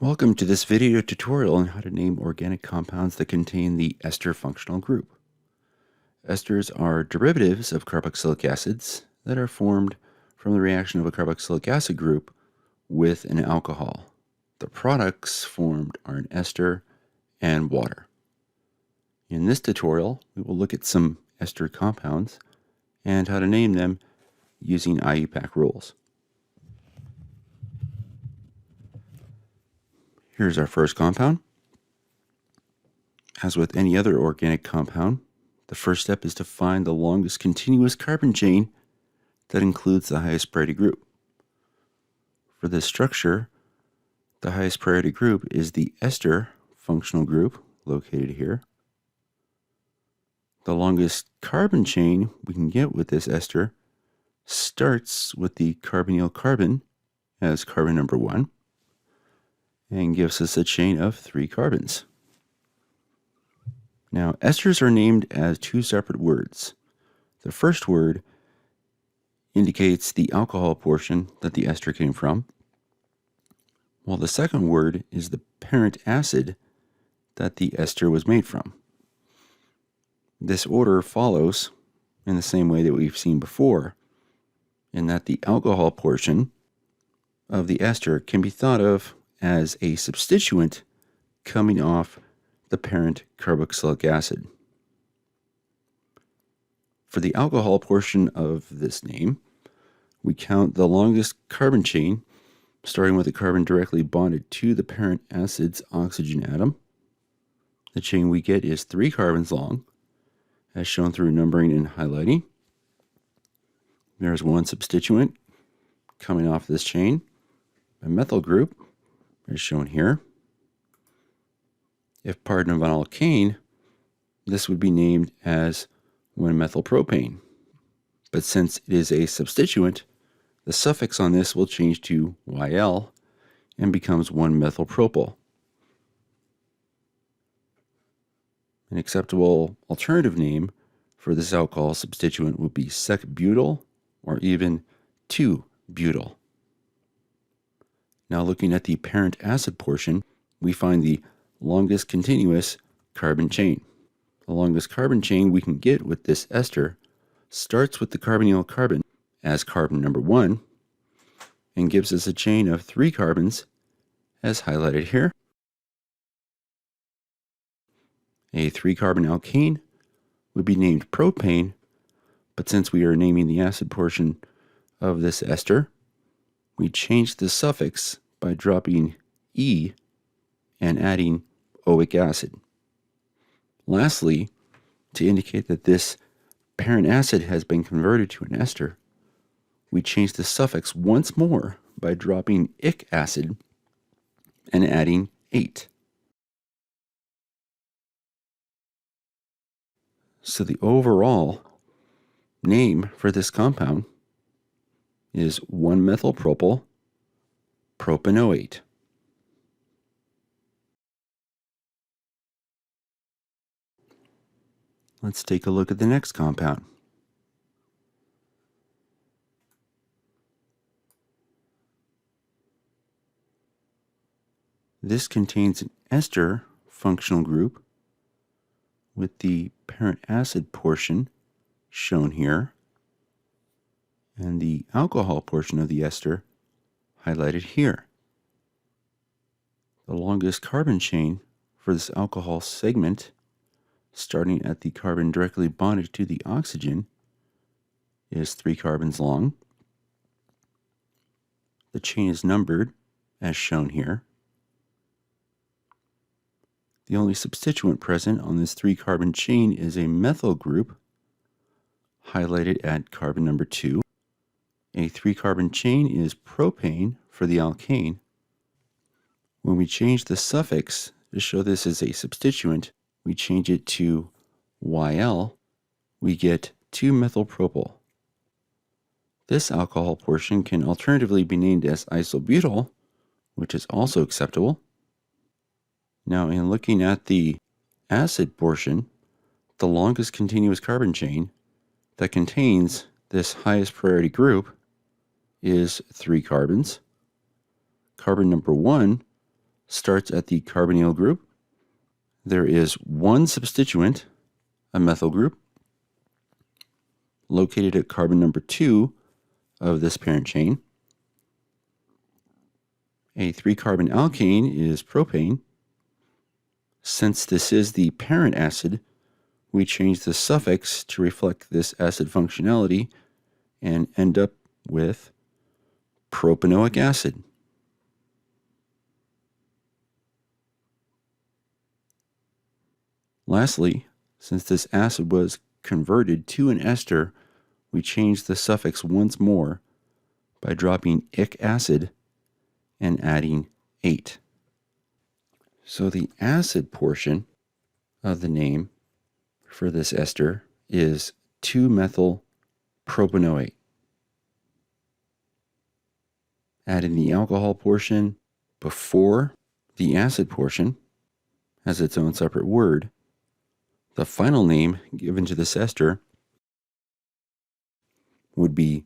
Welcome to this video tutorial on how to name organic compounds that contain the ester functional group. Esters are derivatives of carboxylic acids that are formed from the reaction of a carboxylic acid group with an alcohol. The products formed are an ester and water. In this tutorial, we will look at some ester compounds and how to name them using IUPAC rules. Here's our first compound. As with any other organic compound, the first step is to find the longest continuous carbon chain that includes the highest priority group. For this structure, the highest priority group is the ester functional group, located here. The longest carbon chain we can get with this ester starts with the carbonyl carbon as carbon number 1 and gives us a chain of 3 carbons. Now, esters are named as 2 separate words. The first word indicates the alcohol portion that the ester came from, while the second word is the parent acid that the ester was made from. This order follows in the same way that we've seen before, in that the alcohol portion of the ester can be thought of as a substituent coming off the parent carboxylic acid. For the alcohol portion of this name, we count the longest carbon chain, starting with the carbon directly bonded to the parent acid's oxygen atom. The chain we get is 3 carbons long, as shown through numbering and highlighting. There's one substituent coming off this chain, a methyl group, as shown here. If part of an alkane, this would be named as 1-methylpropane. But since it is a substituent, the suffix on this will change to YL and becomes 1-methylpropyl. An acceptable alternative name for this alcohol substituent would be sec-butyl or even 2-butyl. Now, looking at the parent acid portion, we find the longest continuous carbon chain. The longest carbon chain we can get with this ester starts with the carbonyl carbon as carbon number 1 and gives us a chain of 3 carbons as highlighted here. A 3-carbon alkane would be named propane, but since we are naming the acid portion of this ester, we change the suffix by dropping E and adding oic acid. Lastly, to indicate that this parent acid has been converted to an ester, we change the suffix once more by dropping ic acid and adding ate. So the overall name for this compound is 1-methylpropyl propanoate. Let's take a look at the next compound. This contains an ester functional group with the parent acid portion shown here and the alcohol portion of the ester highlighted here. The longest carbon chain for this alcohol segment, starting at the carbon directly bonded to the oxygen, is 3 carbons long. The chain is numbered as shown here. The only substituent present on this 3-carbon chain is a methyl group, highlighted at carbon number 2. A 3-carbon chain is propane for the alkane. When we change the suffix to show this as a substituent, we change it to YL, we get 2-methylpropyl. This alcohol portion can alternatively be named as isobutyl, which is also acceptable. Now, in looking at the acid portion, the longest continuous carbon chain that contains this highest priority group is 3 carbons. Carbon number 1 starts at the carbonyl group. There is one substituent, a methyl group, located at carbon number 2 of this parent chain. A 3-carbon alkane is propane. Since this is the parent acid, we change the suffix to reflect this acid functionality and end up with propanoic acid. Lastly, since this acid was converted to an ester, we change the suffix once more by dropping ic acid and adding 8. So the acid portion of the name for this ester is 2-methyl-propanoate. Adding the alcohol portion before the acid portion has its own separate word. The final name given to this ester would be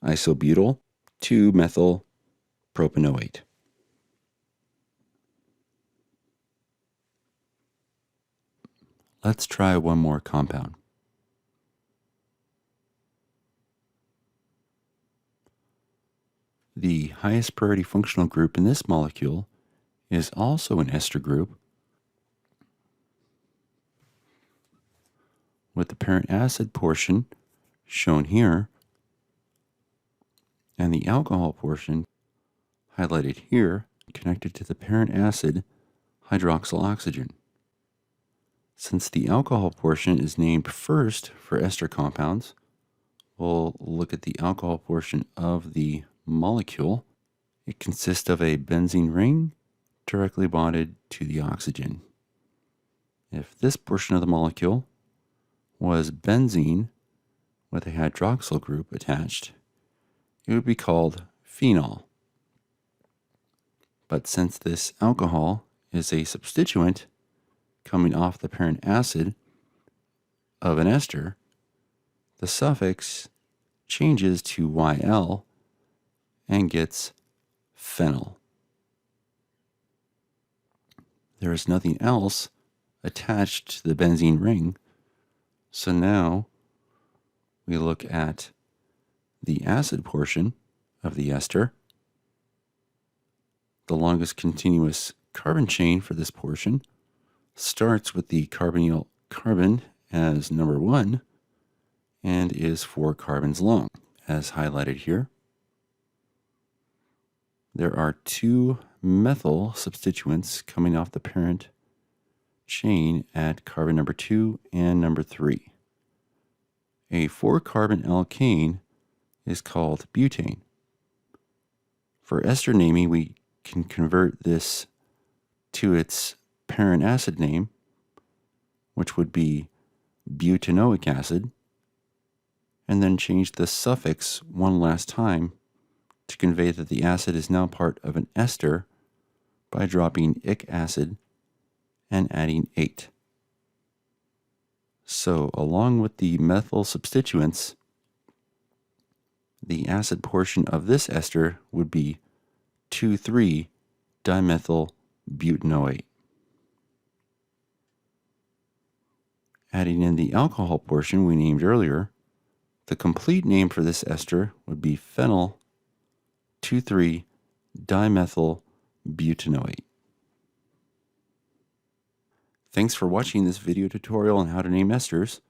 isobutyl 2-methyl-propanoate. Let's try one more compound. The highest priority functional group in this molecule is also an ester group with the parent acid portion shown here and the alcohol portion highlighted here connected to the parent acid hydroxyl oxygen. Since the alcohol portion is named first for ester compounds, we'll look at the alcohol portion of the molecule. It consists of a benzene ring directly bonded to the oxygen. If this portion of the molecule was benzene with a hydroxyl group attached, it would be called phenol. But since this alcohol is a substituent coming off the parent acid of an ester, the suffix changes to YL and gets phenyl. There is nothing else attached to the benzene ring, so now we look at the acid portion of the ester. The longest continuous carbon chain for this portion starts with the carbonyl carbon as number 1 and is 4 carbons long, as highlighted here. There are 2 methyl substituents coming off the parent chain at carbon number 2 and number 3. A 4-carbon alkane is called butane. For ester naming, we can convert this to its parent acid name, which would be butanoic acid, and then change the suffix one last time to convey that the acid is now part of an ester by dropping ic acid and adding 8. So, along with the methyl substituents, the acid portion of this ester would be 2,3-dimethylbutanoate. Adding in the alcohol portion we named earlier, the complete name for this ester would be phenyl 2,3-dimethylbutanoate. Thanks for watching this video tutorial on how to name esters.